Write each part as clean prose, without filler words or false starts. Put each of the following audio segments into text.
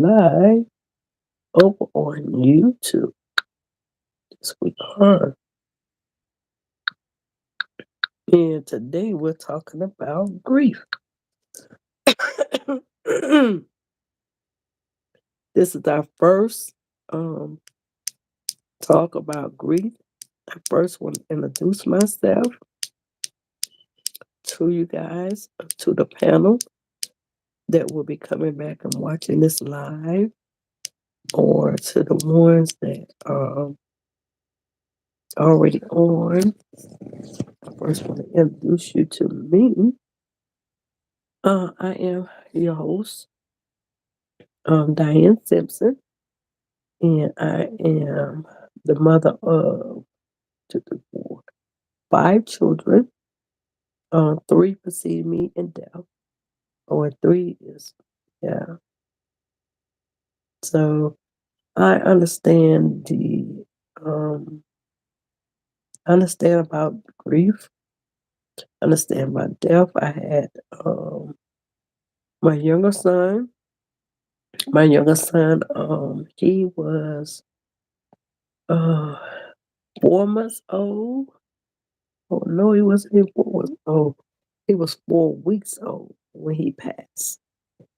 live over on YouTube. Yes, we are. And today we're talking about grief. This is our first um, talk about grief. I first want to introduce myself to you guys, to the panel that will be coming back and watching this live, or to the ones that are already on. I first want to introduce you to me. I am your host, Diane Simpson, and I am the mother of two, three, four, five children. Three precede me in death, or three is, yeah. So I um, understand about grief, understand about death. I had my younger son. My younger son, he was uh 4 months old. Oh no, he wasn't even 4 months old. He was 4 weeks old when he passed.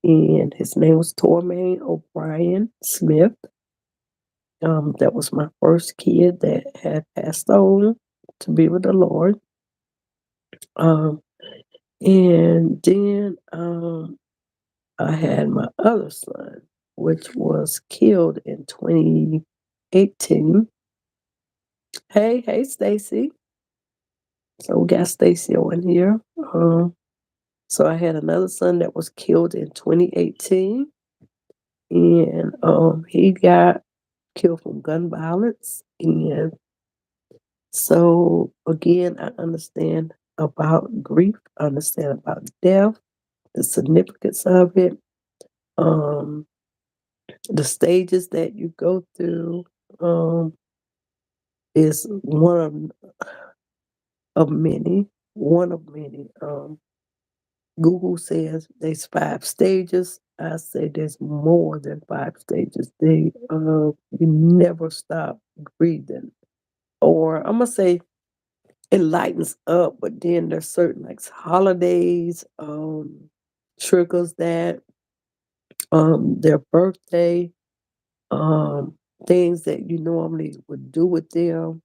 And his name was Tormaine O'Brien Smith. That was my first kid that had passed on to be with the Lord. Um, and then I had my other son, which was killed in 2018. Hey, Stacy. So we got Stacy on here. So I had another son that was killed in 2018, and he got killed from gun violence. And so again, I understand about grief, I understand about death, the significance of it, um, the stages that you go through. Um, is of many, one of many. Google says there's 5 stages. I say there's more than 5 stages. You never stop breathing, or I'm gonna say it lightens up, but then there's certain like holidays, triggers that, their birthday, um, things that you normally would do with them.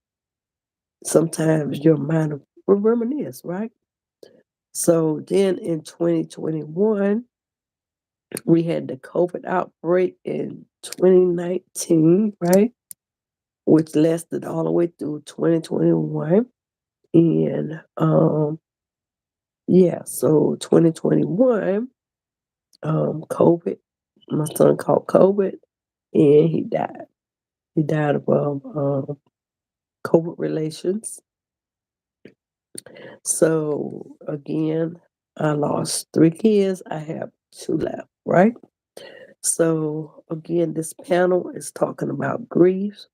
Sometimes your mind will reminisce, right? So then in 2021, we had the COVID outbreak in 2019, right? Which lasted all the way through 2021. And yeah, so 2021, COVID, my son caught COVID and he died. He died of COVID relations. So again, I lost 3 kids. I have 2 left, right? So again, this panel is talking about grief.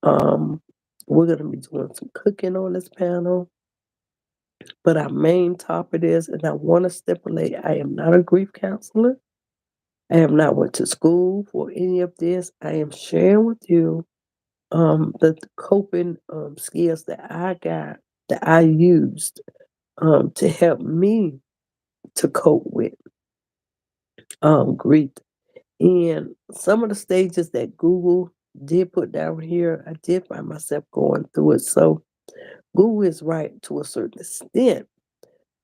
Um, we're gonna be doing some cooking on this panel, but our main topic is, and I want to stipulate, I am not a grief counselor. I have not went to school for any of this. I am sharing with you the coping skills that I got, that I used to help me to cope with grief. And some of the stages that Google did put down here, I did find myself going through it. So Google is right to a certain extent.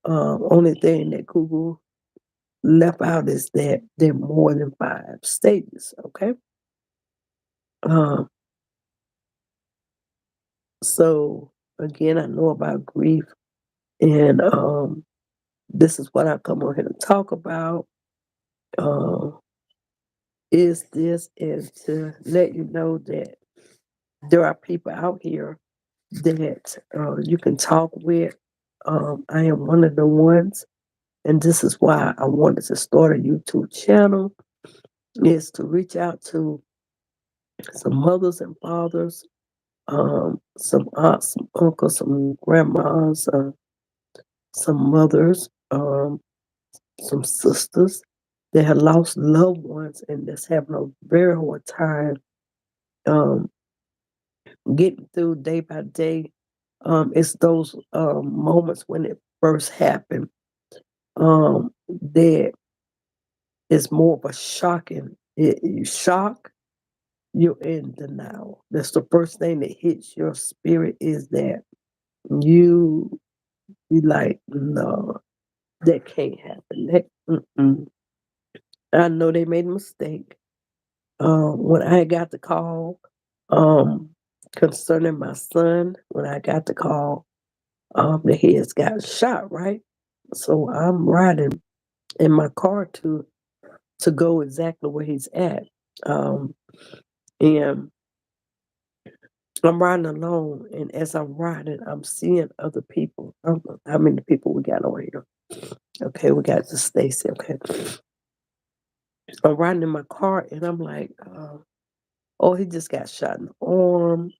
Only thing that Google left out is that there are more than 5 stages. Okay. Um, so again, I know about grief, and this is what I come on here to talk about. Uh, is this is to let you know that there are people out here that you can talk with. I am one of the ones, and this is why I wanted to start a YouTube channel, is to reach out to some mothers and fathers, some aunts, some uncles, some grandmas, some mothers, some sisters, that have lost loved ones and that's having a very hard time um, getting through day by day. It's those moments when it first happened that is more of a shocking. You shock, you're in denial. That's the first thing that hits your spirit is that you you like, no, that can't happen. I know they made a mistake. When I got the call um, concerning my son, when I got the call, that he has got shot, right? So I'm riding in my car to go exactly where he's at. Um, and I'm riding alone, and as I'm riding, I'm seeing other people. I don't know how many people we got over here. Okay, we got the Stacy. Okay, I'm riding in my car, and I'm like, oh, he just got shot in the arm,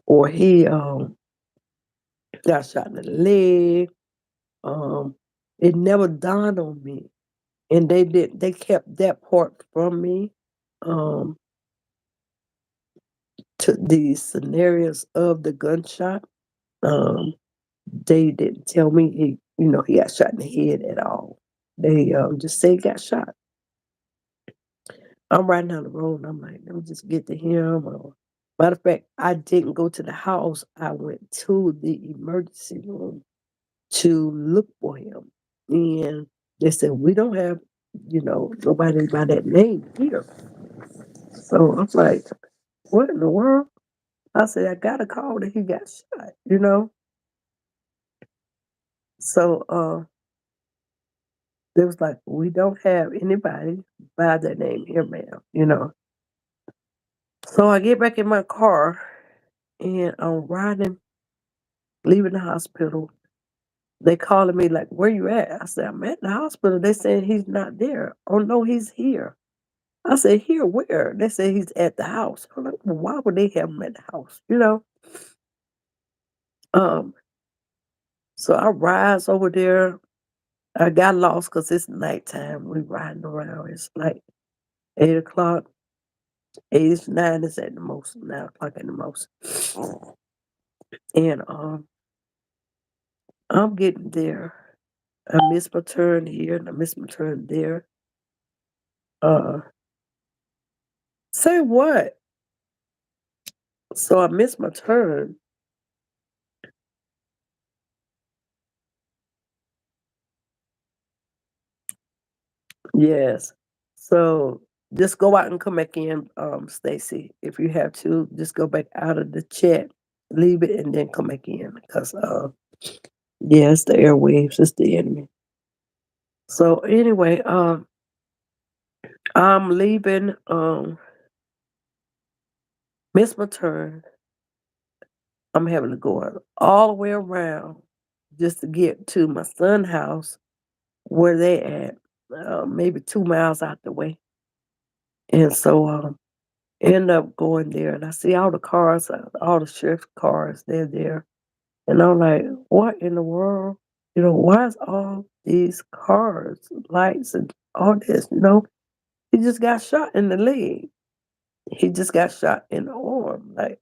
or he got shot in the leg. Um, it never dawned on me, and they kept that part from me. Um, to the scenarios of the gunshot. Um, they didn't tell me he got shot in the head at all. They just say he got shot. I'm riding down the road and I'm like, let me just get to him. Or, matter of fact, I didn't go to the house. I went to the emergency room to look for him. And they said, we don't have, nobody by that name here. So I'm like, what in the world? I said, I got a call that he got shot. So they was like, we don't have anybody by that name here, ma'am. So I get back in my car and I'm riding, leaving the hospital. They calling me like, where you at? I said, I'm at the hospital. They said he's not there. Oh no, he's here. I said, here where? They said he's at the house. I'm like, well, why would they have him at the house? Um, so I rise over there. I got lost because it's nighttime. We riding around. It's like 8 o'clock. 8 9 is at the most, 9 o'clock at the most. And I'm getting there. I missed my turn here and I missed my turn there. Uh say what? So I missed my turn. Yes. So just go out and come back in, Stacy. If you have to, just go back out of the chat, leave it and then come back in. Because yeah, it's the airwaves, it's the enemy. So anyway, I'm leaving, missed my turn. I'm having to go all the way around just to get to my son's house where they at, maybe 2 miles out the way. And so end up going there and I see all the cars, all the sheriff cars, they're there. And I'm like, what in the world? Why is all these cars, lights and all this, He just got shot in the leg. He just got shot in the arm. Like,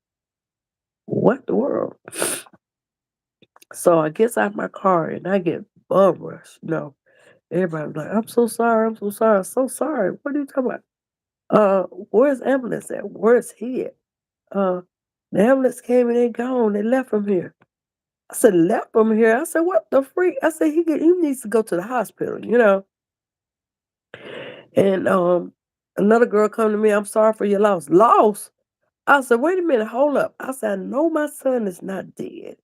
what the world? So I gets out my car and I get bum rush. Everybody was like, I'm so sorry, I'm so sorry, I'm so sorry. What are you talking about? Where's ambulance at? Where's he at? Uh, the ambulance came and they gone. They left him here. I said, left him here? I said, what the freak? I said, he needs to go to the hospital. And another girl come to me, I'm sorry for your loss. Loss? I said, wait a minute, hold up. I said, I know my son is not dead.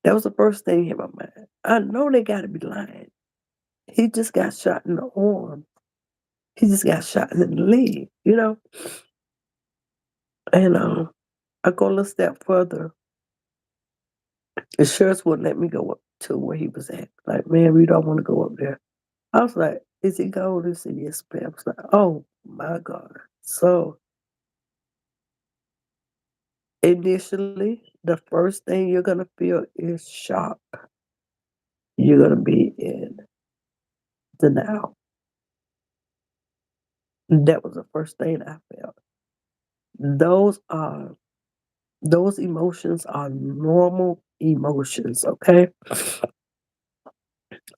That was the first thing in my mind. I know they gotta be lying. He just got shot in the arm. He just got shot in the leg. And I go a little step further. The sheriffs wouldn't let me go up to where he was at. Like, man, we don't want to go up there. I was like, is he gone? He said, yes, ma'am. I was like, oh my God. So initially, the first thing you're gonna feel is shock. You're gonna be in denial. That was the first thing I felt. Those are those emotions are normal emotions, okay?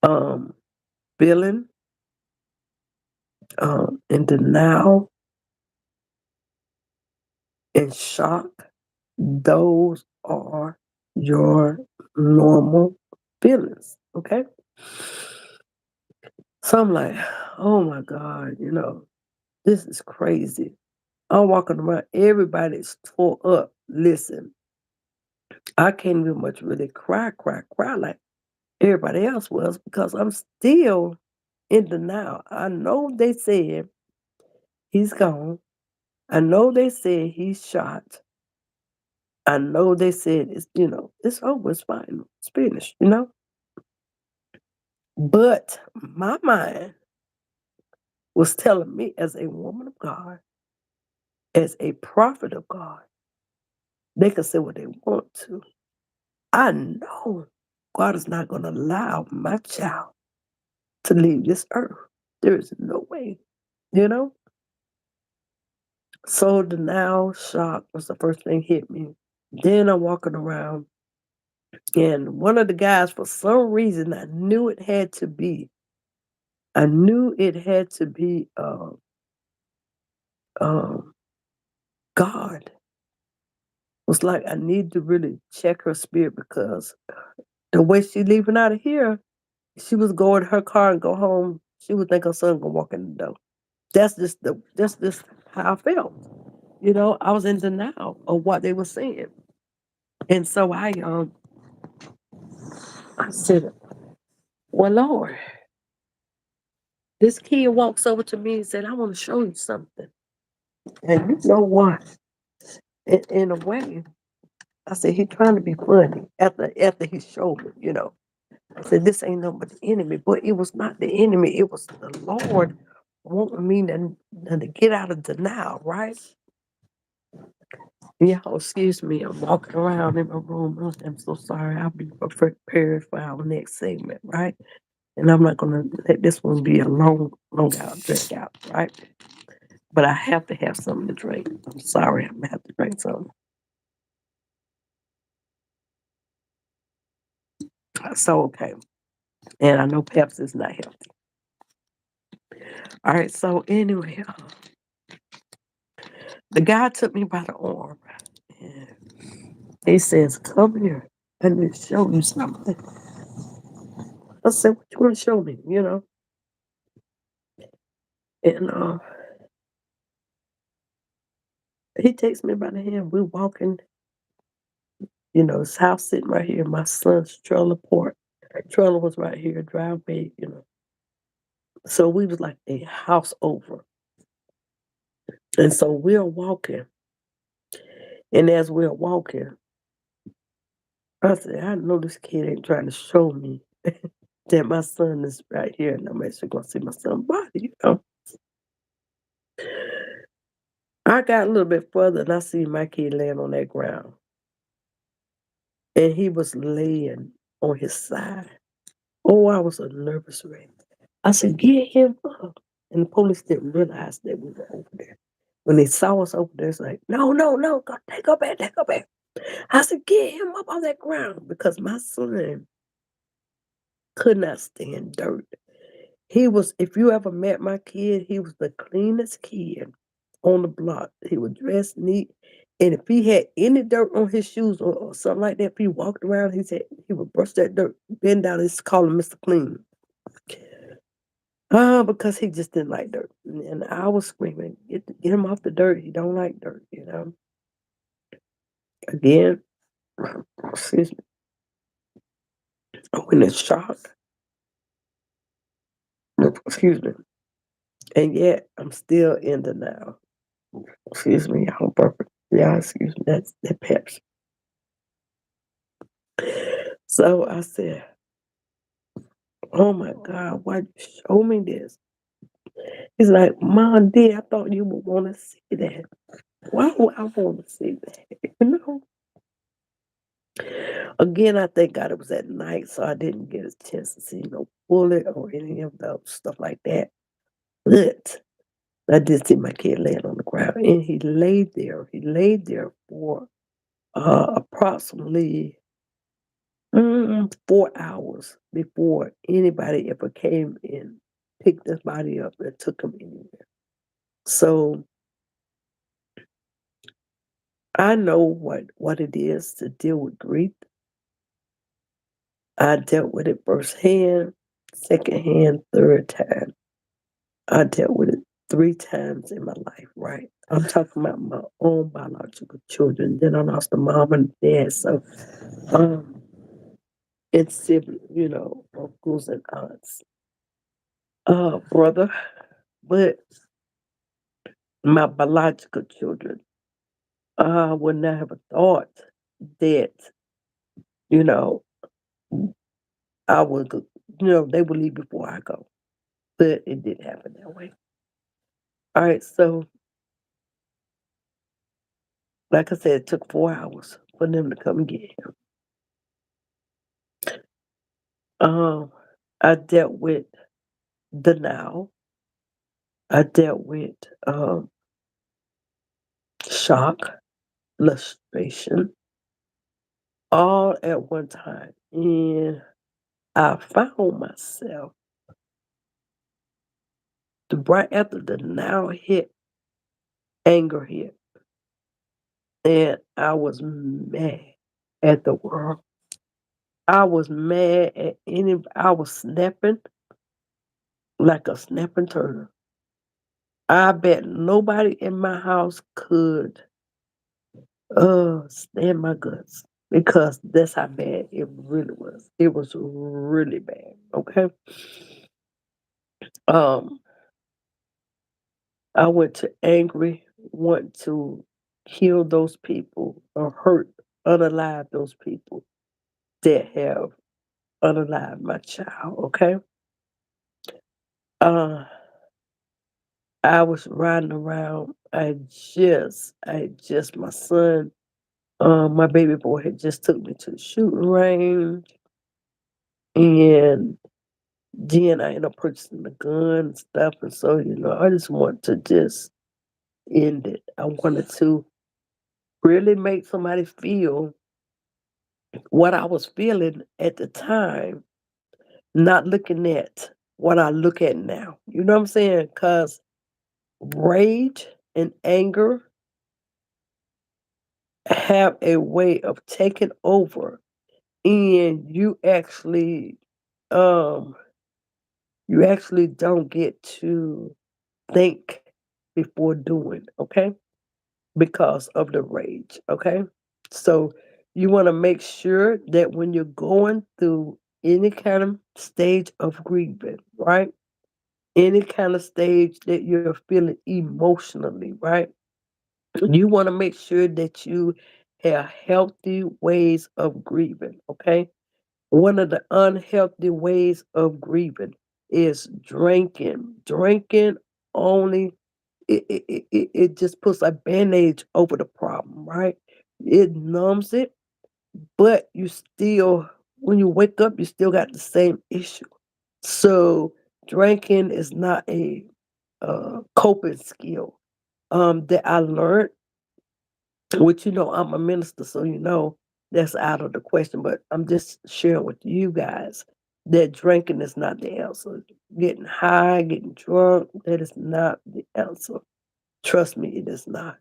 Um, Feeling in denial and shock, those are your normal feelings, okay? So I'm like, oh my God, this is crazy. I'm walking around, everybody's tore up. Listen, I can't even much really cry like everybody else was because I'm still in denial. I know they said he's gone. I know they said he's shot. I know they said it's over, it's fine, it's finished. But my mind was telling me as a woman of God, as a prophet of God, they can say what they want to. I know God is not going to allow my child to leave this earth. There is no way, you know? So the now shock was the first thing hit me. Then I'm walking around, and one of the guys, for some reason, I knew it had to be. I knew it had to be um, God. Was like I need to really check her spirit because the way she leaving out of here, she was going to her car and go home. She would think her son gonna walk in the door. That's just how I felt. I was in denial of what they were saying. And so I said, well, Lord, this kid walks over to me and said, I want to show you something. And you know what? In a way, I said, he's trying to be funny after he showed me. I said, this ain't no but the enemy. But it was not the enemy. It was the Lord wanting me to get out of denial, right? Yeah, excuse me. I'm walking around in my room. I'm so sorry. I'll be prepared for our next segment, right? And I'm not going to let this one be a long out, drag out, right? But I have to have something to drink. I'm sorry. I'm going to have to drink something. So, okay. And I know Pepsi is not healthy. All right. So, anyway, the guy took me by the arm. And he says, come here. I need to show you something. I said, what you want to show me? And he takes me by the hand. We're walking, his house sitting right here. My son's trailer was right here, driveway. So we was like a house over. And so we're walking. And as we're walking, I said, I know this kid ain't trying to show me that my son is right here and I'm actually going to see my son's body. I got a little bit further and I see my kid laying on that ground. And he was laying on his side. Oh, I was a nervous wreck. I said, get him up. And the police didn't realize that we were over there. When they saw us over there, it's like, no, no, no, go, take her back, take her back. I said, get him up on that ground because my son could not stand dirt. He was, if you ever met my kid, he was the cleanest kid on the block. He was dressed neat. And if he had any dirt on his shoes or something like that, if he walked around, he said he would brush that dirt, bend down and call him Mr. Clean. Because he just didn't like dirt. And I was screaming, get him off the dirt. He don't like dirt. Again, excuse me, I went in shock. Excuse me. And yet I'm still in denial. Excuse me, y'all perfect. Yeah, excuse me, that's that peps. So I said, oh my God, why you show me this? He's like, Mom, Dad, I thought you would want to see that. Why would I want to see that? You know? Again, I thank God it was at night, so I didn't get a chance to see no bullet or any of those stuff like that. But I did see my kid laying on the ground, and he laid there. He laid there for approximately 4 hours before anybody ever came and picked his body up and took him anywhere. So I know what it is to deal with grief. I dealt with it firsthand, secondhand, third time. I dealt with it 3 times in my life, right? I'm talking about my own biological children. Then I lost a mom and dad. So, um, and siblings, uncles and aunts, brother. But my biological children, I would not have thought that, you know, I would, they would leave before I go. But it did happen that way. All right. So, like I said, it took 4 hours for them to come and get him. Um, I dealt with denial. I dealt with shock, frustration, all at one time. And I found myself right after the now hit, anger hit. And I was mad at the world. I was mad at I was snapping like a snapping turtle. I bet nobody in my house could stand my guts because that's how bad it really was. It was really bad. Okay. Um, I went to angry, want to kill those people or hurt, unalive those people that have unalived my child. Okay. Uh, I was riding around. My son, my baby boy had just took me to the shooting range, and then I ended up purchasing the gun and stuff. And so, I just want to just end it. I wanted to really make somebody feel what I was feeling at the time, not looking at what I look at now. You know what I'm saying? Because rage and anger have a way of taking over, and um you actually don't get to think before doing, okay? Because of the rage, okay? So you want to make sure that when you're going through any kind of stage of grieving, right? Any kind of stage that you're feeling emotionally, right? You want to make sure that you have healthy ways of grieving, okay? One of the unhealthy ways of grieving is drinking. Drinking only it just puts a bandage over the problem, right? It numbs it, but you still, when you wake up, you still got the same issue. So drinking is not a coping skill that I learned, which I'm a minister, so that's out of the question. But I'm just sharing with you guys that drinking is not the answer. Getting high, getting drunk, that is not the answer. Trust me, it is not.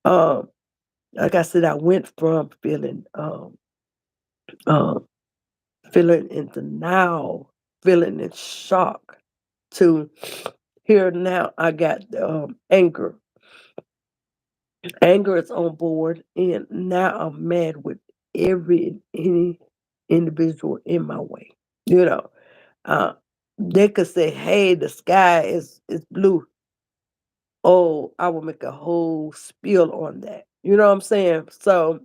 Um, like I said, I went from um, feeling in denial, feeling in shock, to here now. I got anger. Anger is on board, and now I'm mad with any individual in my way. You know, uh, they could say, "Hey, the sky is blue." Oh, I will make a whole spiel on that. You know what I'm saying? So,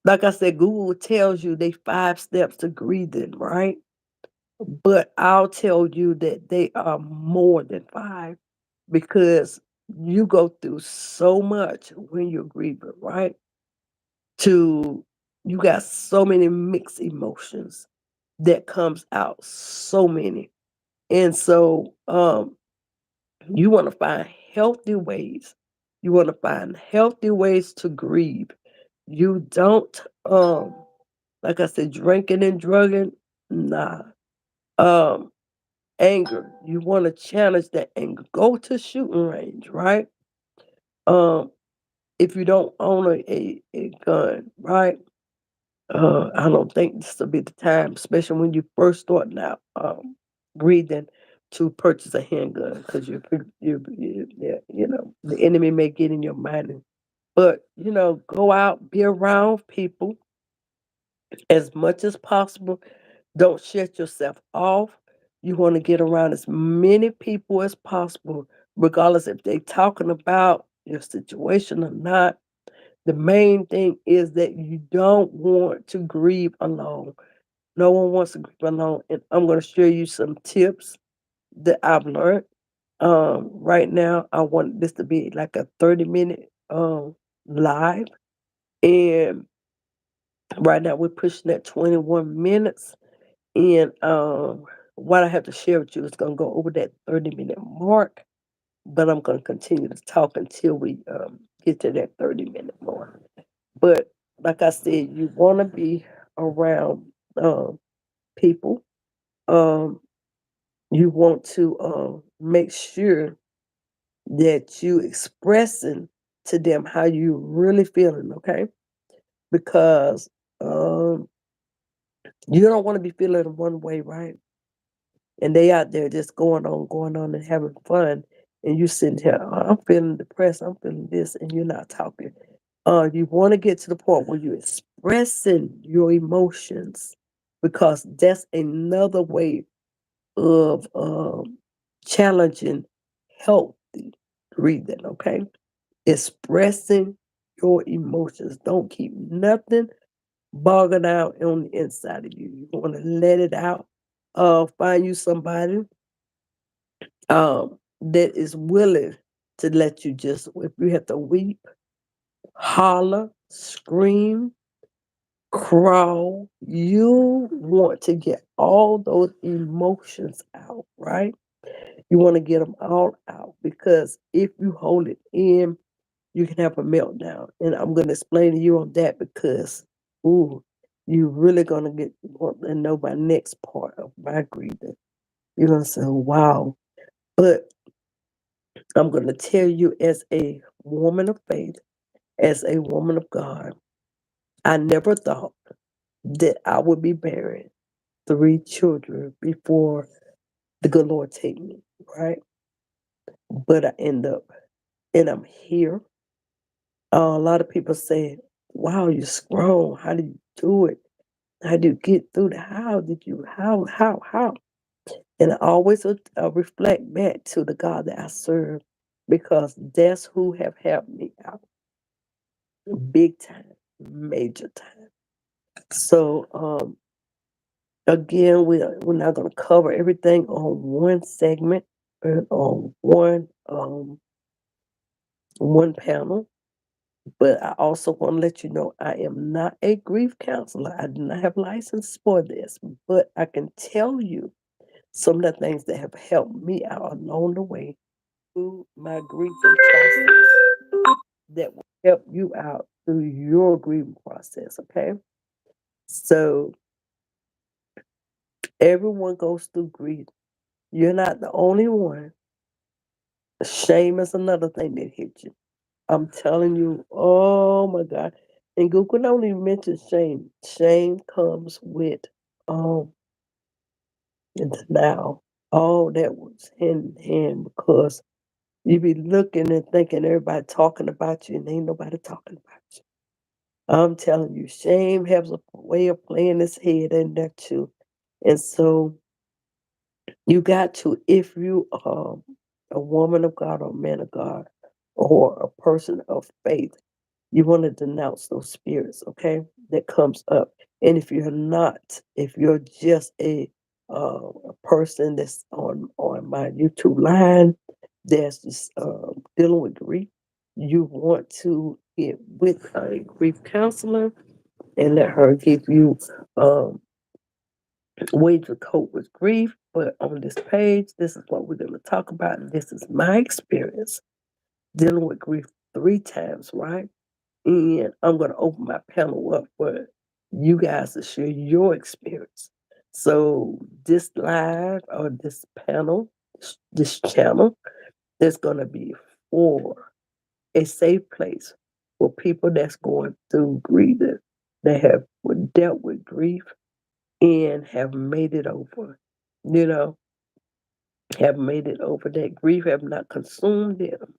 like I said, Google tells you they 5 steps to grieving, right? But I'll tell you that they are more than five because you go through so much when you're grieving, right? to you got so many mixed emotions that comes out, so many. And so you want to find healthy ways. You want to find healthy ways to grieve. You don't like I said, drinking and drugging, nah. Um Anger. You want to challenge that anger. Go to shooting range, right? Um if you don't own a gun, right? I don't think this will be the time, especially when you first starting out breathing, to purchase a handgun because yeah, the enemy may get in your mind. But go out, be around people as much as possible. Don't shut yourself off. You want to get around as many people as possible, regardless if they're talking about your situation or not. The main thing is that you don't want to grieve alone. No one wants to grieve alone. And I'm going to share you some tips that I've learned. Right now, I want this to be like a 30-minute live. And right now, we're pushing at 21 minutes. And what I have to share with you is going to go over that 30-minute mark. But I'm going to continue to talk until we get to that 30-minute mark. But like I said, you want to be around people. Um, you want to make sure that you expressing to them how you really feeling, okay? Because um, you don't want to be feeling one way, right? And they out there just going on, and having fun, and you sitting here, "Oh, I'm feeling depressed, I'm feeling this," and you're not talking. You want to get to the point where you're expressing your emotions, because that's another way of challenging healthy breathing, okay? Expressing your emotions. Don't keep nothing bogging out on the inside of you. You want to let it out. Find you somebody that is willing to let you just, if you have to weep, holler, scream, crawl, you want to get all those emotions out, right? You want to get them all out, because if you hold it in, you can have a meltdown. And I'm going to explain to you on that, because, ooh, you're really going to want to know my next part of my grieving. You're going to say, wow. But I'm going to tell you, as a woman of faith, as a woman of God, I never thought that I would be bearing 3 children before the good Lord take me, right? But I end up, and I'm here. A lot of people say, wow, you're strong. How did you do it? How did you get through that? How did you, how? And I always reflect back to the God that I serve, because that's who have helped me out big time, major time. So, again, we're not going to cover everything on one segment and on one panel. But I also want to let you know, I am not a grief counselor. I do not have license for this, but I can tell you some of the things that have helped me out along the way through my grieving process, that will help you out through your grieving process. Okay, so everyone goes through grief. You're not the only one. Shame is another thing that hits you. I'm telling you, oh my God. And Google don't even mention shame. Shame comes with um denial. All that was hand in hand, because you be looking and thinking everybody talking about you, and ain't nobody talking about you. I'm telling you, shame has a way of playing its head in there too. And so you got to, if you are a woman of God or a man of God or a person of faith, you want to denounce those spirits, okay, that comes up. And if you're not, if you're just a person that's on my YouTube line that's just dealing with grief, you want to get with a grief counselor and let her give you um, ways to cope with grief. But on this page, this is what we're going to talk about. And this is my experience dealing with grief 3 times, right? And I'm going to open my panel up for you guys to share your experience. So this live or this panel, this channel, is going to be for a safe place for people that's going through grief, that have dealt with grief and have made it over. You know, have made it over. That grief have not consumed them,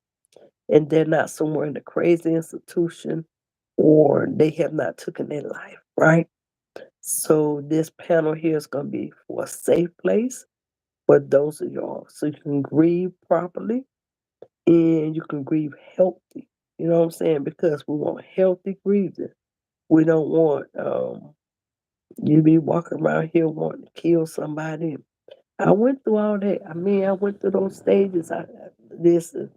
and they're not somewhere in a crazy institution, or they have not taken their life, right? So this panel here is going to be for a safe place for those of y'all, so you can grieve properly and you can grieve healthy. You know what I'm saying? Because we want healthy grieving. We don't want you be walking around here wanting to kill somebody. I went through all that. I mean, I went through those stages. Listen,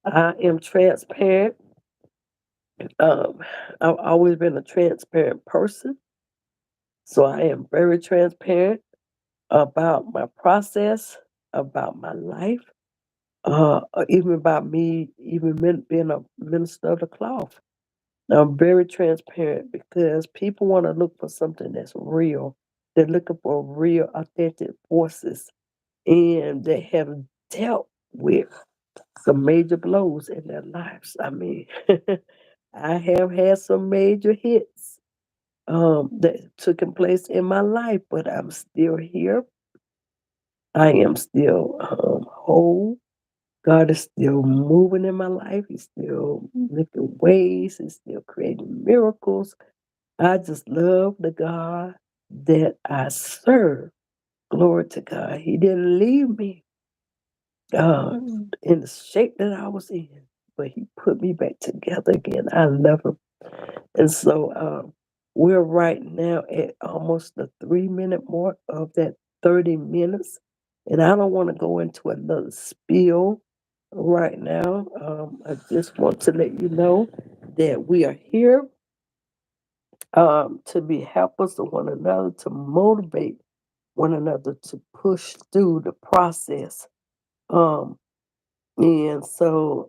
I am transparent. Um, I've always been a transparent person, so I am very transparent about my process, about my life, even about me, being a minister of the cloth. I'm very transparent because people want to look for something that's real. They're looking for real, authentic voices, and they have dealt with some major blows in their lives. I mean, I have had some major hits that taken place in my life, but I'm still here. I am still whole. God is still moving in my life. He's still making ways. He's still creating miracles. I just love the God that I serve. Glory to God. He didn't leave me in the shape that I was in, but He put me back together again. I love Him. And so we're right now at almost the 3 minute mark of that 30 minutes. And I don't want to go into another spiel right now. I just want to let you know that we are here to be helpers to one another, to motivate one another to push through the process. Um, and so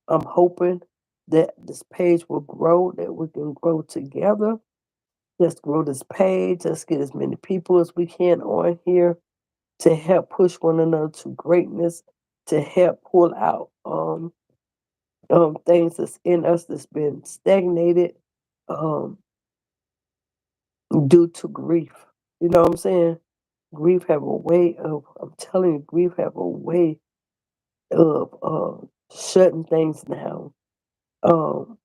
I'm hoping that this page will grow, that we can grow together. Let's grow this page. Let's get as many people as we can on here to help push one another to greatness, to help pull out things that's in us that's been stagnated um, due to grief. You know what I'm saying? Grief have a way of, I'm telling you, grief have a way of shutting things down. Um,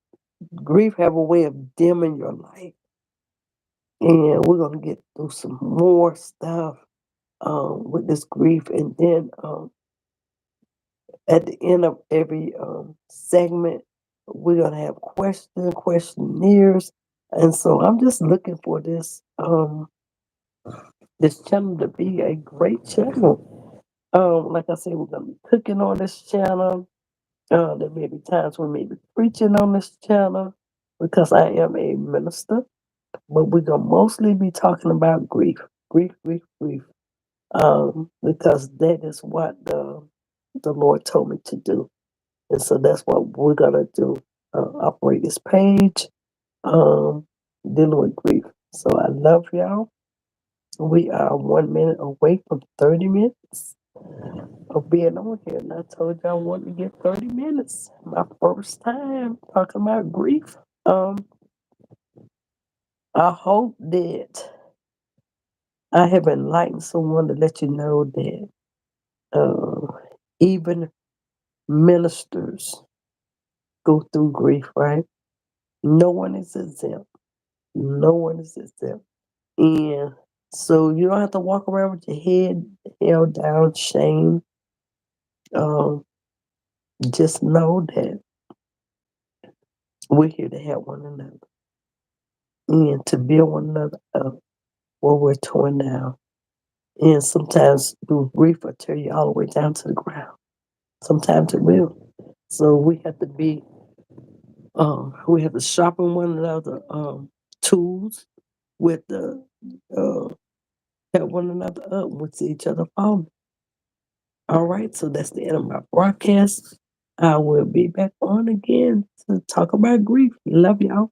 Grief have a way of dimming your light. And we're going to get through some more stuff with this grief. And then at the end of every segment, we're going to have questionnaires. And so I'm just looking for this channel to be a great channel. Like I said, we're going to be cooking on this channel. There may be times we may be preaching on this channel because I am a minister, but we're going to mostly be talking about grief, grief, grief, grief. Because that is what the Lord told me to do. And so that's what we're going to do. Operate this page, dealing with grief. So I love y'all. We are 1 minute away from 30 minutes of being on here. And I told y'all I wanted to get 30 minutes. My first time talking about grief. I hope that I have enlightened someone to let you know that even ministers go through grief, right? No one is exempt. No one is exempt. And so you don't have to walk around with your head held down, shame. Um, just know that we're here to help one another and to build one another up where we're torn down. And sometimes through grief will tear you all the way down to the ground. Sometimes it will. So we have to be We have to sharpen one another tools with the uh, help one another up when we see each other falling. All right, so that's the end of my broadcast. I will be back on again to talk about grief. Love y'all.